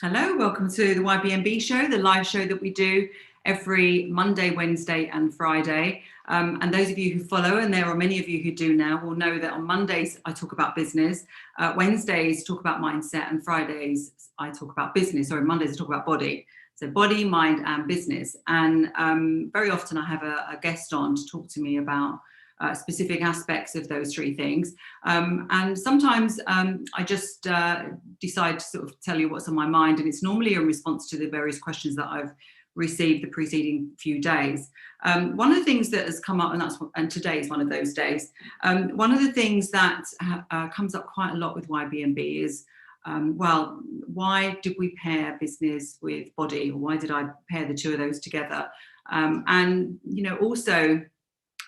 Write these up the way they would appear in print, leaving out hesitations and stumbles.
Hello, welcome to the YBMB Show, the live show that we do every Monday, Wednesday and Friday. And those of you who follow, and there are many of you who do now, will know that on Mondays I talk about business, Wednesdays talk about mindset, and Fridays I talk about business, or Mondays I talk about body. So body, mind and business. And very often I have a guest on to talk to me about specific aspects of those three things. And sometimes I just decide to sort of tell you what's on my mind, and it's normally in response to the various questions that I've received the preceding few days. One of the things that has come up, and today is one of those days, one of the things that comes up quite a lot with YBMB is, well, why did we pair business with body, or why did I pair the two of those together? And, you know, also,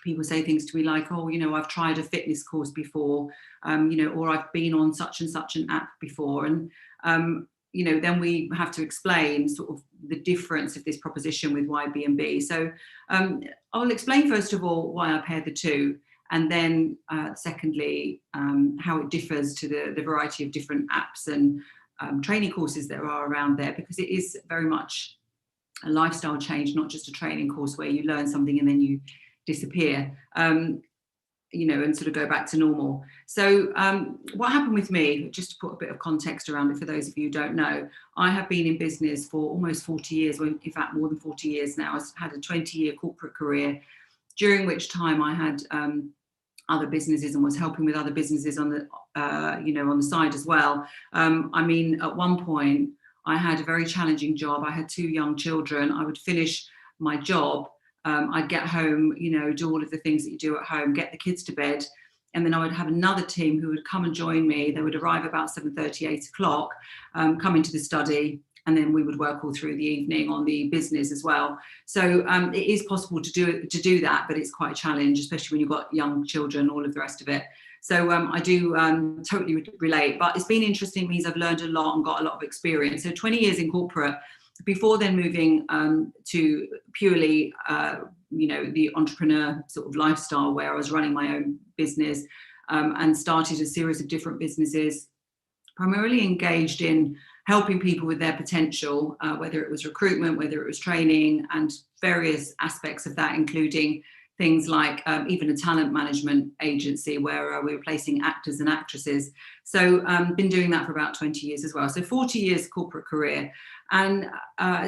people say things to me like, oh, you know, I've tried a fitness course before, you know, or I've been on such and such an app before. And, you know, then we have to explain sort of the difference of this proposition with YBMB. So I'll explain, first of all, why I paired the two. And then secondly, how it differs to the variety of different apps and training courses that are around there, because it is very much a lifestyle change, not just a training course where you learn something and then you disappear, you know, and sort of go back to normal. So what happened with me, just to put a bit of context around it for those of you who don't know, I have been in business for almost 40 years, well, in fact, more than 40 years now. I've had a 20-year corporate career, during which time I had other businesses and was helping with other businesses on the, you know, on the side as well. I mean, at one point, I had a very challenging job. I had 2 young children. I would finish my job, I'd get home, you know, do all of the things that you do at home, get the kids to bed, and then I would have another team who would come and join me. They would arrive about 7:30, 8 o'clock, come into the study, and then we would work all through the evening on the business as well. So it is possible to do that, but it's quite a challenge, especially when you've got young children, all of the rest of it. So I do totally relate, but it's been interesting. It means I've learned a lot and got a lot of experience. So 20 years in corporate, before then moving to purely, you know, the entrepreneur sort of lifestyle, where I was running my own business and started a series of different businesses, primarily engaged in helping people with their potential, whether it was recruitment, whether it was training, and various aspects of that, including things like even a talent management agency where we were placing actors and actresses. So been doing that for about 20 years as well. So 40 years corporate career. And,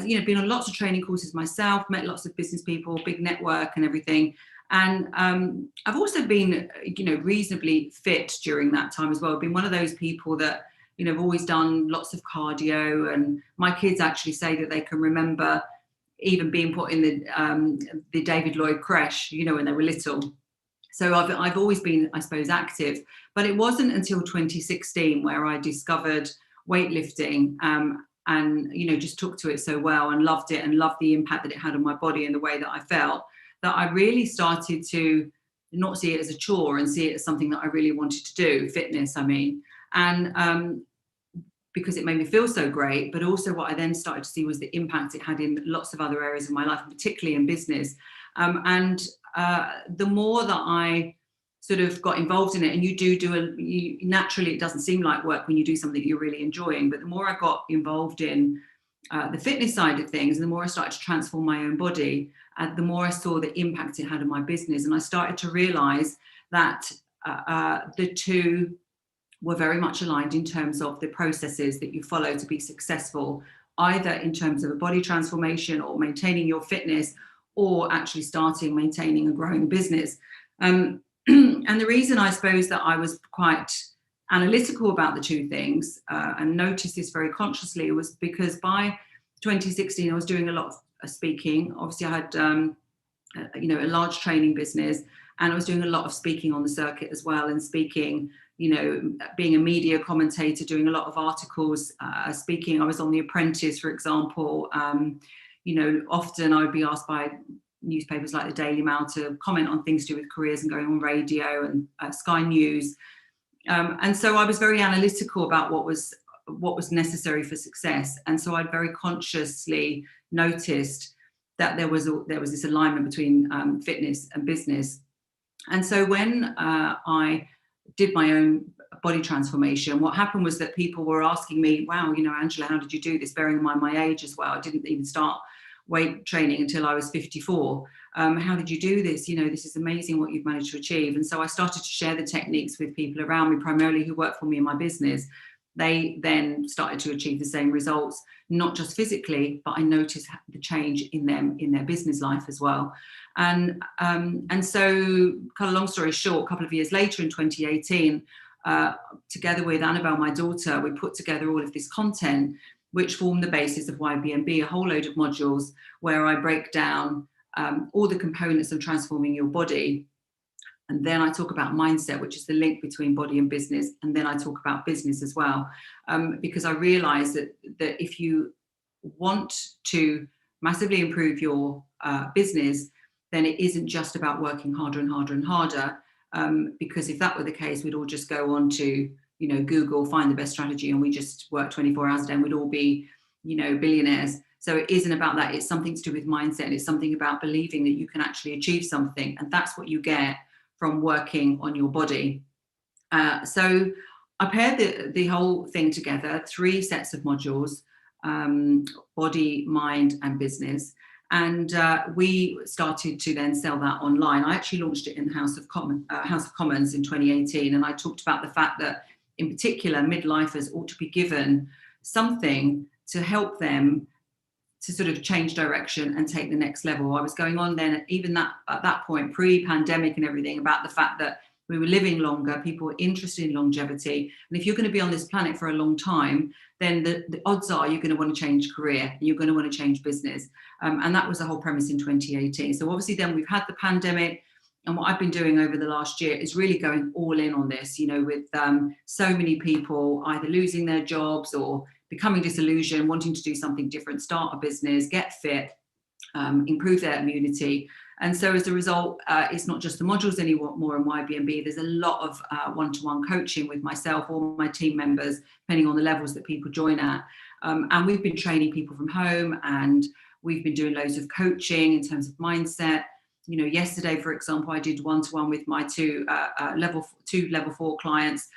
you know, been on lots of training courses myself, met lots of business people, big network and everything. And I've also been, you know, reasonably fit during that time as well. I've been one of those people that, you know, have always done lots of cardio, and my kids actually say that they can remember even being put in the David Lloyd creche, you know, when they were little. So I've always been, I suppose, active. But it wasn't until 2016 where I discovered weightlifting and, you know, just took to it so well and loved it, and loved the impact that it had on my body and the way that I felt, that I really started to not see it as a chore and see it as something that I really wanted to do, fitness, I mean. And because it made me feel so great, but also what I then started to see was the impact it had in lots of other areas of my life, particularly in business. And the more that I sort of got involved in it, and you naturally, it doesn't seem like work when you do something you're really enjoying, but the more I got involved in the fitness side of things, and the more I started to transform my own body, the more I saw the impact it had on my business. And I started to realize that the two were very much aligned in terms of the processes that you follow to be successful, either in terms of a body transformation or maintaining your fitness, or actually starting, maintaining and growing a business. And the reason, I suppose, that I was quite analytical about the two things and noticed this very consciously was because by 2016 I was doing a lot of speaking. Obviously I had you know, a large training business, and I was doing a lot of speaking on the circuit as well, and speaking, you know, being a media commentator, doing a lot of articles, speaking. I was on The Apprentice, for example. You know, often I would be asked by newspapers like the Daily Mail to comment on things to do with careers, and going on radio and Sky News. And so I was very analytical about what was necessary for success. And so I'd very consciously noticed that there was this alignment between fitness and business. And so when I did my own body transformation, what happened was that people were asking me, wow, you know, Angela, how did you do this? Bearing in mind my age as well. I didn't even start weight training until I was 54. How did you do this? You know, this is amazing what you've managed to achieve. And so I started to share the techniques with people around me, primarily who work for me in my business. They then started to achieve the same results, not just physically, but I noticed the change in them in their business life as well. And so, kind of long story short, a couple of years later in 2018, together with Annabelle, my daughter, we put together all of this content, which formed the basis of YBMB, a whole load of modules where I break down all the components of transforming your body. And then I talk about mindset, which is the link between body and business. And then I talk about business as well, because I realized that if you want to massively improve your business, then it isn't just about working harder and harder and harder. Because if that were the case, we'd all just go on to, you know, Google, find the best strategy, and we just work 24 hours a day and we'd all be, you know, billionaires. So it isn't about that. It's something to do with mindset. And it's something about believing that you can actually achieve something. And that's what you get from working on your body. So I paired the whole thing together, 3 sets of modules, body, mind, and business. And we started to then sell that online. I actually launched it in House of Commons in 2018. And I talked about the fact that, in particular, midlifers ought to be given something to help them to sort of change direction and take the next level. I was going on then, even at that point, pre-pandemic and everything, about the fact that we were living longer, people were interested in longevity. And if you're going to be on this planet for a long time, then the odds are you're going to want to change career, and you're going to want to change business. And that was the whole premise in 2018. So obviously then we've had the pandemic, and what I've been doing over the last year is really going all in on this, you know, with so many people either losing their jobs or becoming disillusioned, wanting to do something different, start a business, get fit, improve their immunity. And so as a result, it's not just the modules anymore in YBMB. There's a lot of one-to-one coaching with myself or my team members, depending on the levels that people join at. And we've been training people from home, and we've been doing loads of coaching in terms of mindset. You know, yesterday, for example, I did one-to-one with my two level 4 clients.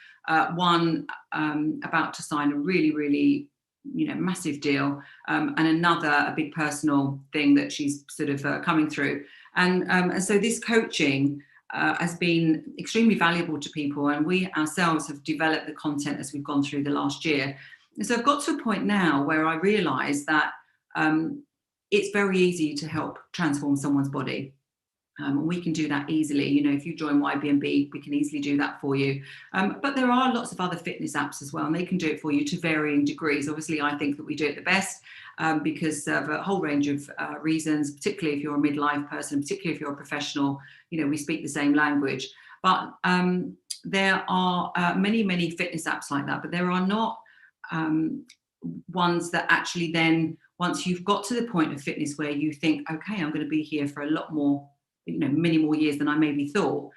One about to sign a really, really, you know, massive deal, and another a big personal thing that she's sort of coming through. And so this coaching has been extremely valuable to people, and we ourselves have developed the content as we've gone through the last year. And so I've got to a point now where I realize that it's very easy to help transform someone's body. And we can do that easily. You know, if you join YBMB, we can easily do that for you. But there are lots of other fitness apps as well, and they can do it for you to varying degrees. Obviously, I think that we do it the best because of a whole range of reasons, particularly if you're a midlife person, particularly if you're a professional. You know, we speak the same language. But there are many, many fitness apps like that, but there are not ones that actually then, once you've got to the point of fitness where you think, okay, I'm going to be here for a lot more, you know, many more years than I maybe thought,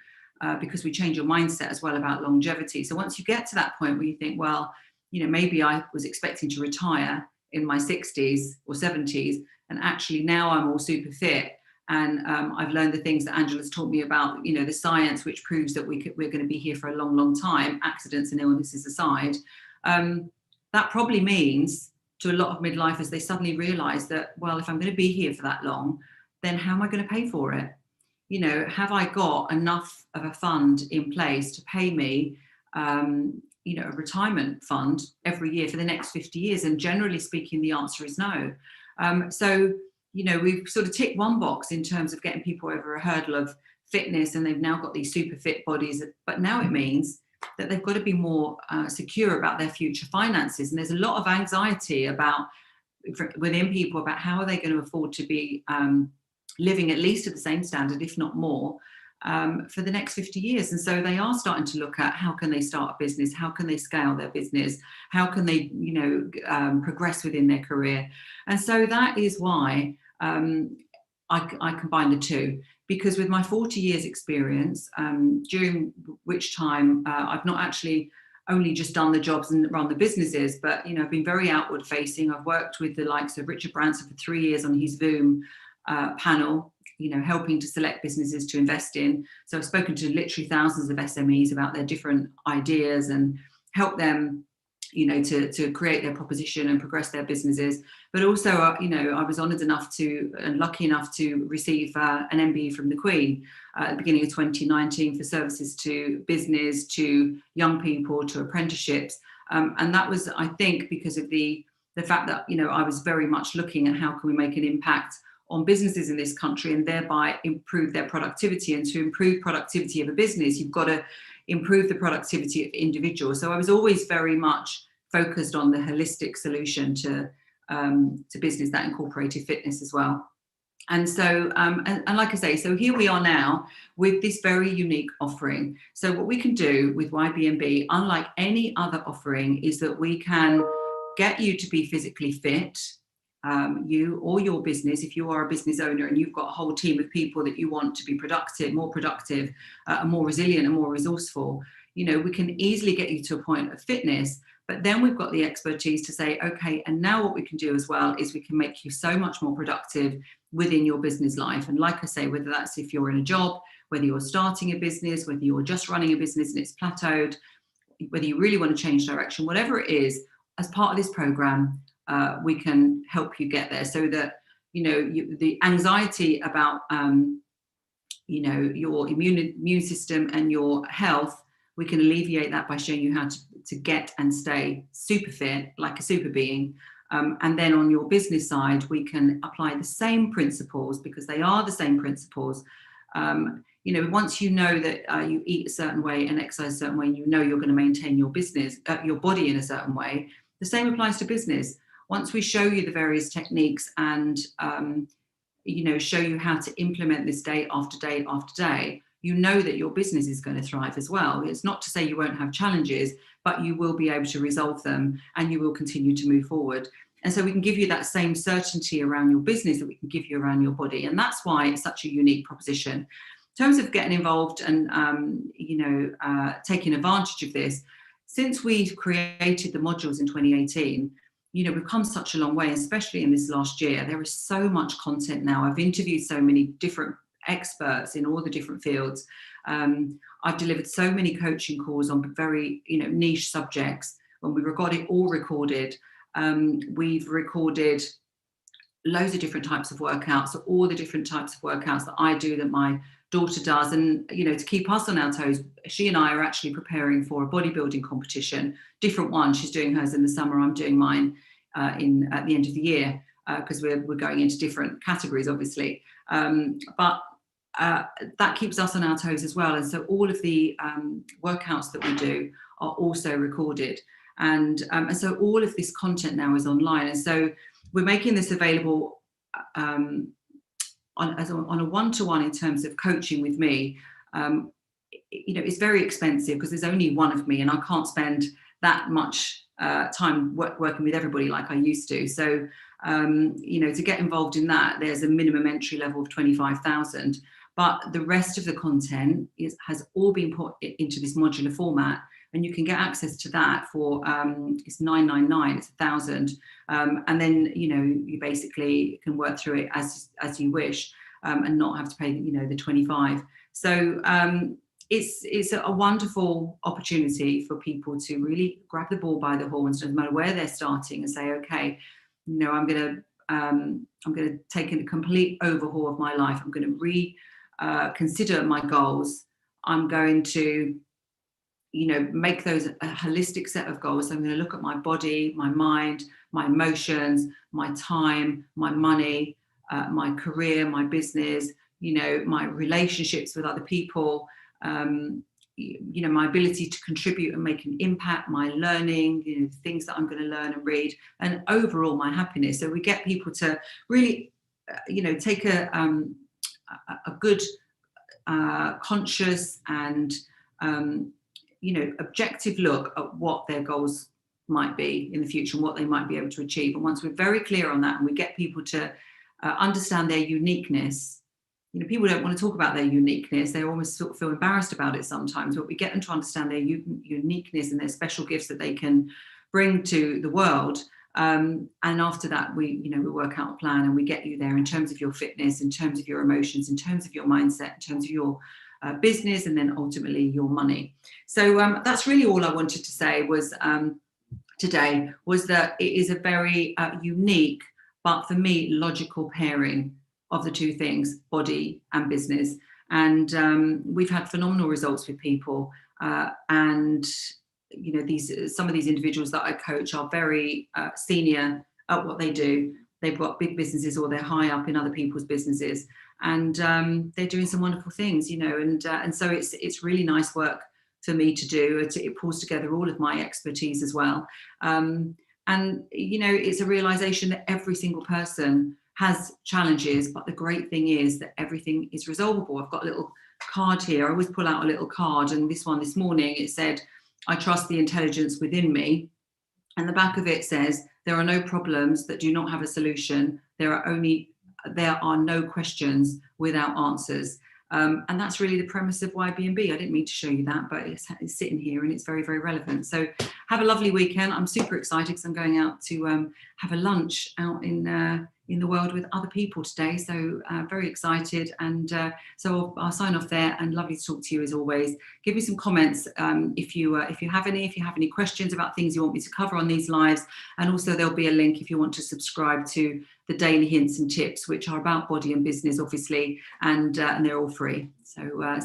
because we change your mindset as well about longevity. So once you get to that point where you think, well, you know, maybe I was expecting to retire in my 60s or 70s, and actually now I'm all super fit, and I've learned the things that Angela's taught me about, you know, the science which proves that we're going to be here for a long, long time, accidents and illnesses aside. That probably means to a lot of midlifers, they suddenly realize that, well, if I'm going to be here for that long, then how am I going to pay for it? You know, have I got enough of a fund in place to pay me, you know, a retirement fund every year for the next 50 years? And generally speaking, the answer is no. So, you know, we've sort of ticked one box in terms of getting people over a hurdle of fitness, and they've now got these super fit bodies. But now it means that they've got to be more secure about their future finances. And there's a lot of anxiety within people about how are they going to afford to be living at least at the same standard, if not more, for the next 50 years. And so they are starting to look at how can they start a business, how can they scale their business, how can they, you know, progress within their career. And so that is why I combine the two, because with my 40 years experience, during which time I've not actually only just done the jobs and run the businesses, but, you know, I've been very outward facing. I've worked with the likes of Richard Branson for 3 years on his Voom panel. helping to select businesses to invest in. So I've spoken to literally thousands of SMEs about their different ideas and help them, to create their proposition and progress their businesses. But also, I was honoured enough and lucky enough to receive an MBE from the Queen at the beginning of 2019 for services to business, to young people, to apprenticeships. And that was, I think, because of the fact that, I was very much looking at how can we make an impact on businesses in this country and thereby improve their productivity. And to improve productivity of a business, you've got to improve the productivity of individuals. So I was always very much focused on the holistic solution to business that incorporated fitness as well. And so, and like I say, so here we are now with this very unique offering. So what we can do with YBMB, unlike any other offering, is that we can get you to be physically fit, you or your business. If you are a business owner and you've got a whole team of people that you want to be productive, more resilient and more resourceful, we can easily get you to a point of fitness. But then we've got the expertise to say, okay, and now what we can do as well is we can make you so much more productive within your business life. And like I say, whether that's if you're in a job, whether you're starting a business, whether you're just running a business and it's plateaued, whether you really want to change direction, whatever it is, as part of this program, we can help you get there so that, the anxiety about, your immune system and your health, we can alleviate that by showing you how to get and stay super fit, like a super being. And then on your business side, we can apply the same principles because they are the same principles. Once you know that you eat a certain way and exercise a certain way, you're going to maintain your business, your body in a certain way. The same applies to business. Once we show you the various techniques and, show you how to implement this day after day after day, that your business is going to thrive as well. It's not to say you won't have challenges, but you will be able to resolve them and you will continue to move forward. And so we can give you that same certainty around your business that we can give you around your body. And that's why it's such a unique proposition. In terms of getting involved and, taking advantage of this, since we created the modules in 2018, we've come such a long way, especially in this last year. There is so much content now. I've interviewed so many different experts in all the different fields. I've delivered so many coaching calls on very, niche subjects. When we've got it all recorded, we've recorded loads of different types of workouts, all the different types of workouts that I do, that my daughter does. And, to keep us on our toes, she and I are actually preparing for a bodybuilding competition, different one. She's doing hers in the summer. I'm doing mine at the end of the year because we're going into different categories, obviously. But that keeps us on our toes as well. And so all of the workouts that we do are also recorded. And so all of this content now is online. And so we're making this available on a one-to-one in terms of coaching with me. It's very expensive because there's only one of me and I can't spend that much time working with everybody like I used to. So, to get involved in that, there's a minimum entry level of 25,000. But the rest of the content has all been put into this modular format, and you can get access to that for it's $999, it's $1,000, and then you basically can work through it as you wish, and not have to pay the 25. So it's a wonderful opportunity for people to really grab the ball by the horns, no matter where they're starting, and say, okay, I'm going to take a complete overhaul of my life. I'm going to consider my goals. I'm going to, make those a holistic set of goals. So I'm going to look at my body, my mind, my emotions, my time, my money, my career, my business, my relationships with other people, my ability to contribute and make an impact, my learning, things that I'm going to learn and read, and overall my happiness. So we get people to really, take a good, conscious and, objective look at what their goals might be in the future and what they might be able to achieve. And once we're very clear on that and we get people to understand their uniqueness, people don't want to talk about their uniqueness. They almost sort of feel embarrassed about it sometimes, but we get them to understand their uniqueness and their special gifts that they can bring to the world. And after that, we work out a plan and we get you there in terms of your fitness, in terms of your emotions, in terms of your mindset, in terms of your business, and then ultimately your money. So that's really all I wanted to say was today, was that it is a very unique, but for me, logical pairing of the two things, body and business. And we've had phenomenal results with people. And some of these individuals that I coach are very senior at what they do. They've got big businesses, or they're high up in other people's businesses, and they're doing some wonderful things, and so it's really nice work for me to do. It pulls together all of my expertise as well. And it's a realization that every single person has challenges, but the great thing is that everything is resolvable. I've got a little card here. I always pull out a little card, and this one this morning, it said, I trust the intelligence within me. And the back of it says, there are no problems that do not have a solution. There are no questions without answers. And that's really the premise of YBMB. I didn't mean to show you that, but it's sitting here and it's very, very relevant. So have a lovely weekend. I'm super excited because I'm going out to have a lunch out in the world with other people today. So very excited. And so I'll sign off there, and lovely to talk to you as always. Give me some comments if you have any questions about things you want me to cover on these lives. And also there'll be a link if you want to subscribe to the daily hints and tips, which are about body and business, obviously, and they're all free. So